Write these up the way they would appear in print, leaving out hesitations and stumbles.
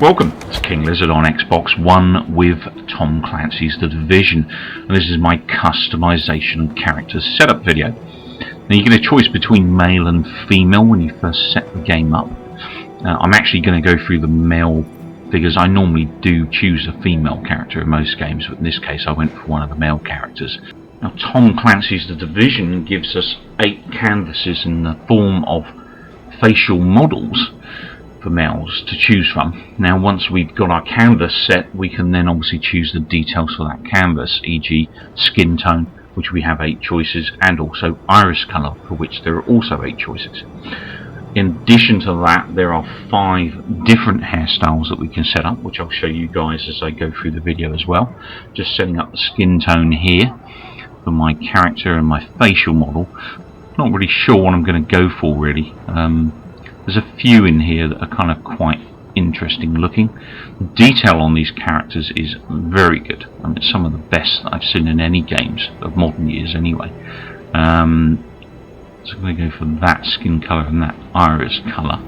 Welcome, it's King Lizard on Xbox One with Tom Clancy's The Division, and this is my customization and character setup video. Now you get a choice between male and female when you first set the game up. I'm actually going to go through the male figures. I normally do choose a female character in most games, but in this case I went for one of the male characters. Now Tom Clancy's The Division gives us 8 canvases in the form of facial models for males to choose from. Now once we've got our canvas set, we can then obviously choose the details for that canvas, e.g. skin tone, which we have 8 choices, and also iris colour, for which there are also 8 choices. In addition to that, there are 5 different hairstyles that we can set up, which I'll show you guys as I go through the video as well. Just setting up the skin tone here for my character and my facial model. Not really sure what I'm going to go for really. There's a few in here that are kind of quite interesting looking. The detail on these characters is very good. I mean, it's some of the best that I've seen in any games of modern years anyway. So I'm going to go for that skin colour and that iris colour.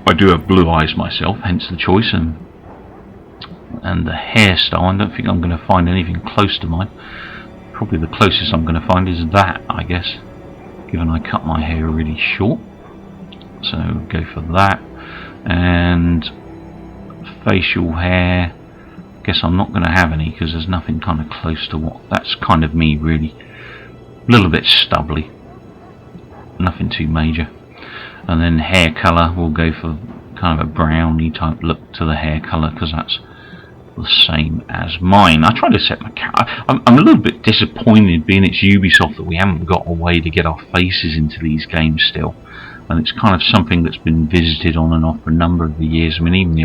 I do have blue eyes myself, hence the choice. And the hairstyle, I don't think I'm going to find anything close to mine. Probably the closest I'm going to find is that, I guess, given I cut my hair really short. So go for that. And facial hair, I guess I'm not going to have any because there's nothing kind of close to what, that's kind of me really. A little bit stubbly, nothing too major. And then hair colour, we'll go for kind of a browny type look to the hair colour because that's the same as mine. I try to set my I'm a little bit disappointed, being it's Ubisoft, that we haven't got a way to get our faces into these games still. And it's kind of something that's been visited on and off for a number of the years. I mean, even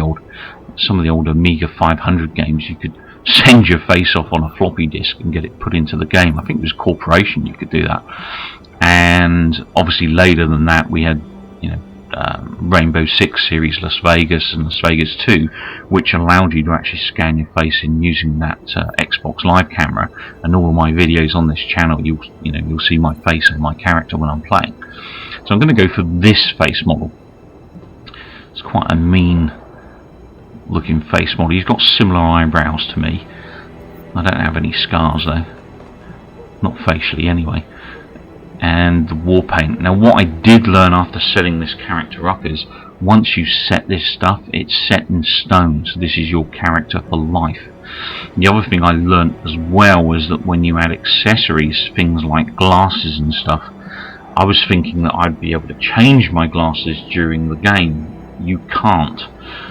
some of the old Amiga 500 games, you could send your face off on a floppy disk and get it put into the game. I think it was Corporation you could do that. And obviously later than that we had, you know, Rainbow Six series, Las Vegas and Las Vegas 2, which allowed you to actually scan your face in using that Xbox Live camera. And all of my videos on this channel, you'll see my face and my character when I'm playing. So I'm going to go for this face model. It's quite a mean looking face model. He's got similar eyebrows to me. I don't have any scars though, not facially anyway. And the war paint. Now what I did learn after setting this character up is, once you set this stuff, it's set in stone, so this is your character for life. The other thing I learned as well was that when you add accessories, things like glasses and stuff, I was thinking that I'd be able to change my glasses during the game. You can't.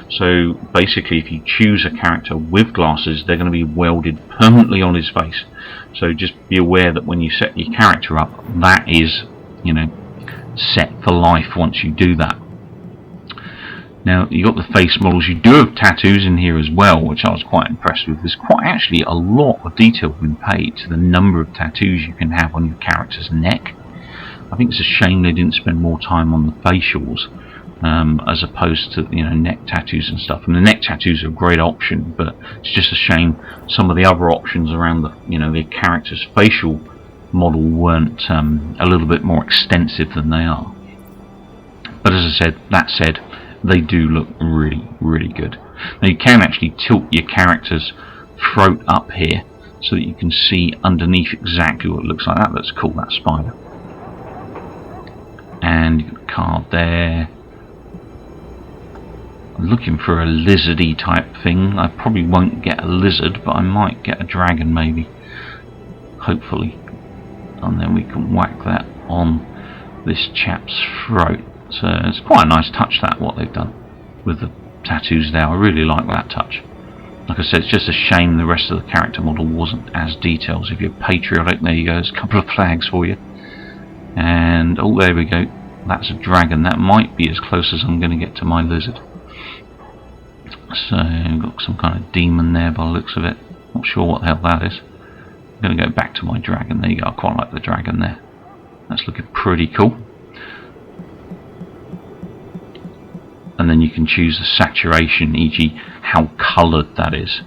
So basically, if you choose a character with glasses, they're going to be welded permanently on his face. So just be aware that when you set your character up, that is, set for life once you do that. Now you got the face models. You do have tattoos in here as well, which I was quite impressed with. There's quite actually a lot of detail been paid to the number of tattoos you can have on your character's neck. I think it's a shame they didn't spend more time on the facials as opposed to neck tattoos and stuff. And the neck tattoos are a great option, but it's just a shame some of the other options around the character's facial model weren't a little bit more extensive than they are. But as I said, that said, they do look really, really good. Now you can actually tilt your character's throat up here so that you can see underneath exactly what it looks like. That looks cool, that spider. And you've got a card there. I'm looking for a lizardy type thing. I probably won't get a lizard, but I might get a dragon maybe, hopefully. And then we can whack that on this chap's throat. So it's quite a nice touch, that, what they've done with the tattoos there. I really like that touch. Like I said, it's just a shame the rest of the character model wasn't as detailed. If you're patriotic, there you go, there's a couple of flags for you. And oh, there we go, that's a dragon. That might be as close as I'm going to get to my lizard. So I've got some kind of demon there by the looks of it. Not sure what the hell that is. I'm going to go back to my dragon. There you go, I quite like the dragon there. That's looking pretty cool. And then you can choose the saturation, e.g. how coloured that is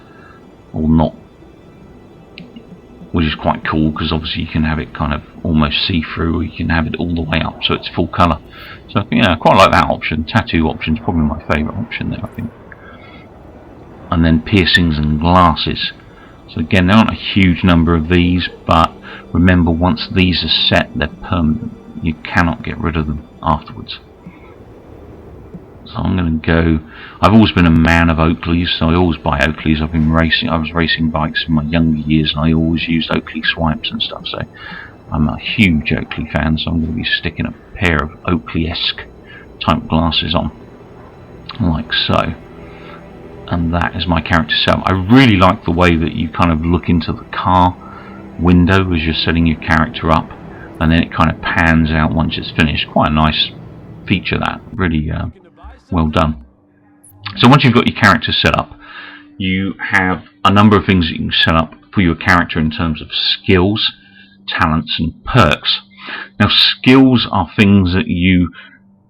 or not, which is quite cool because obviously you can have it kind of almost see-through, or you can have it all the way up so it's full colour. So yeah, I quite like that option. Tattoo option is probably my favourite option there, I think. And then piercings and glasses. So again, there aren't a huge number of these, but remember, once these are set, they're permanent. You cannot get rid of them afterwards. So I'm going to go. I've always been a man of Oakleys, so I always buy Oakleys. I've been racing. I was racing bikes in my younger years, and I always used Oakley swipes and stuff. So I'm a huge Oakley fan. So I'm going to be sticking a pair of Oakley-esque type glasses on, like so. And that is my character setup. I really like the way that you kind of look into the car window as you're setting your character up, and then it kind of pans out once it's finished. Quite a nice feature, that really. Well done. So once you've got your character set up, you have a number of things that you can set up for your character in terms of skills, talents and perks. Now, skills are things that you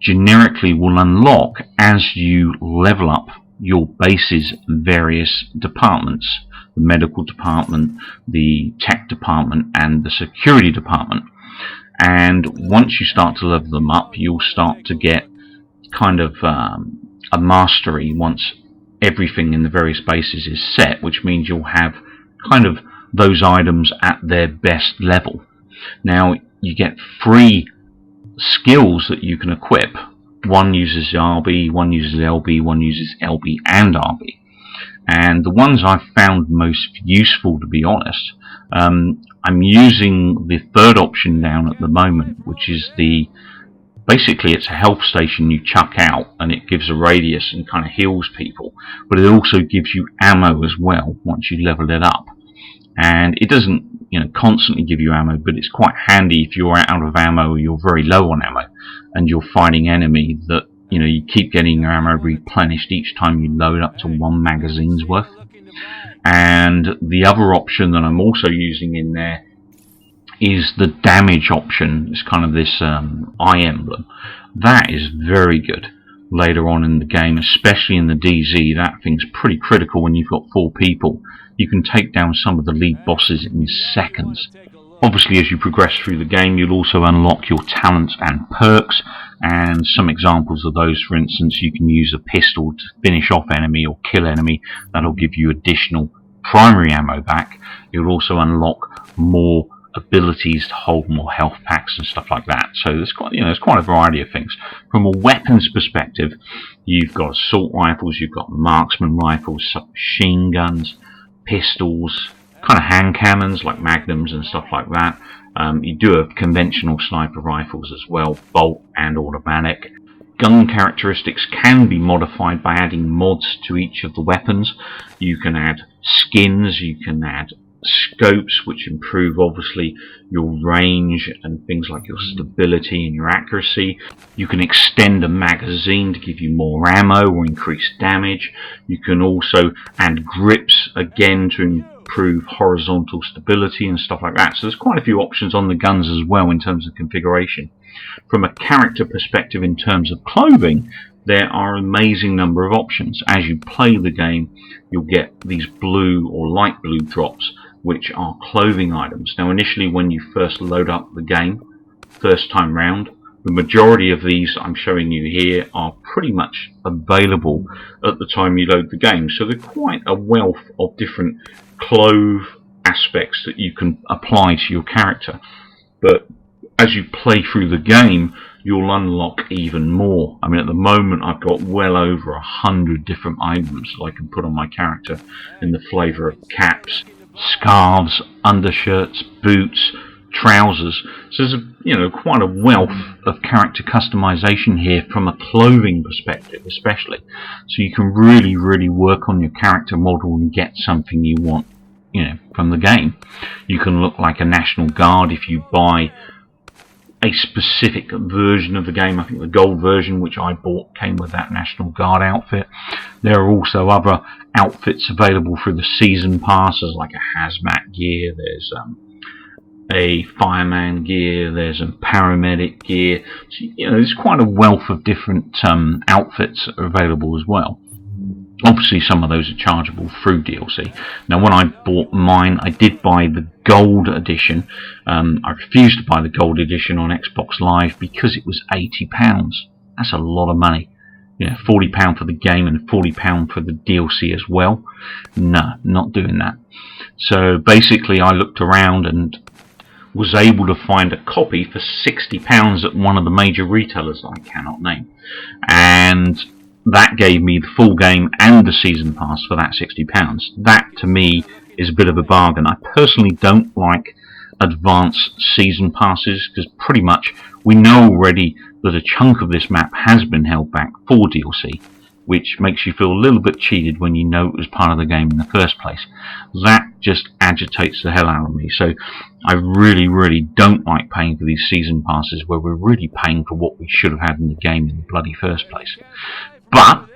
generically will unlock as you level up your base's various departments: the medical department, the tech department and the security department. And once you start to level them up, you'll start to get kind of a mastery once everything in the various bases is set, which means you'll have kind of those items at their best level. Now, you get 3 skills that you can equip. One uses RB, one uses LB, one uses LB and RB. And the ones I've found most useful, to be honest, I'm using the third option down at the moment, which is basically it's a health station you chuck out, and it gives a radius and kind of heals people, but it also gives you ammo as well once you level it up. And it doesn't, constantly give you ammo, but it's quite handy if you're out of ammo or you're very low on ammo and you're fighting enemy, that you keep getting your ammo replenished each time you load up to 1 magazine's worth. And the other option that I'm also using in there is the damage option. It's kind of this eye emblem. That is very good later on in the game, especially in the DZ. That thing's pretty critical when you've got 4 people. You can take down some of the lead bosses in seconds. Obviously, as you progress through the game, you'll also unlock your talents and perks, and some examples of those, for instance, you can use a pistol to finish off enemy or kill enemy. That'll give you additional primary ammo back. You'll also unlock more abilities to hold more health packs and stuff like that. So there's quite a variety of things. From a weapons perspective, you've got assault rifles, you've got marksman rifles, submachine guns, pistols, kind of hand cannons like magnums and stuff like that. You do have conventional sniper rifles as well, bolt and automatic. Gun characteristics can be modified by adding mods to each of the weapons. You can add skins, you can add scopes, which improve obviously your range and things like your stability and your accuracy. You can extend a magazine to give you more ammo or increase damage. You can also add grips, again, to improve horizontal stability and stuff like that. So there's quite a few options on the guns as well in terms of configuration. From a character perspective, in terms of clothing, there are an amazing number of options. As you play the game, you'll get these blue or light blue drops, which are clothing items. Now, initially when you first load up the game, first time round, the majority of these I'm showing you here are pretty much available at the time you load the game. So they're quite a wealth of different clothes aspects that you can apply to your character. But as you play through the game, you'll unlock even more. I mean, at the moment I've got well over 100 different items that I can put on my character in the flavour of caps, scarves, undershirts, boots, trousers. So there's quite a wealth of character customization here from a clothing perspective, especially. So you can really work on your character model and get something you want, from the game. You can look like a National Guard if you buy a specific version of the game. I think the gold version, which I bought, came with that National Guard outfit. There are also other outfits available through the season passes, like a hazmat gear, there's a fireman gear, there's a paramedic gear. So, there's quite a wealth of different outfits that are available as well. Obviously some of those are chargeable through DLC. Now when I bought mine, I did buy the gold edition. I refused to buy the gold edition on Xbox Live because it was £80. That's a lot of money. You know, £40 for the game and £40 for the DLC as well. No, not doing that. So basically I looked around and was able to find a copy for £60 at one of the major retailers that I cannot name. And that gave me the full game and the season pass for that £60. That to me is a bit of a bargain. I personally don't like advanced season passes because pretty much we know already that a chunk of this map has been held back for DLC, which makes you feel a little bit cheated when you know it was part of the game in the first place. That just agitates the hell out of me. So I really don't like paying for these season passes where we're really paying for what we should have had in the game in the bloody first place. But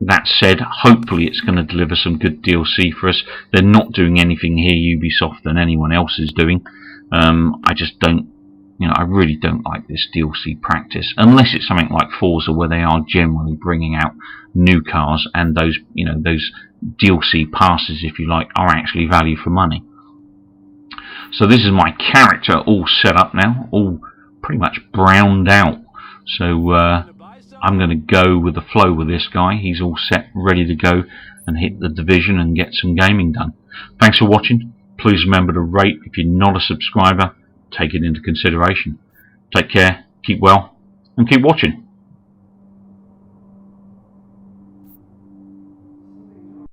that said, hopefully it's going to deliver some good DLC for us. They're not doing anything here, Ubisoft, than anyone else is doing. I just don't, I really don't like this DLC practice, unless it's something like Forza where they are generally bringing out new cars and those, those DLC passes, if you like, are actually value for money. So this is my character all set up now, all pretty much browned out. So I'm going to go with the flow with this guy. He's all set, ready to go and hit the Division and get some gaming done. Thanks for watching. Please remember to rate. If you're not a subscriber, take it into consideration. Take care, keep well, and keep watching.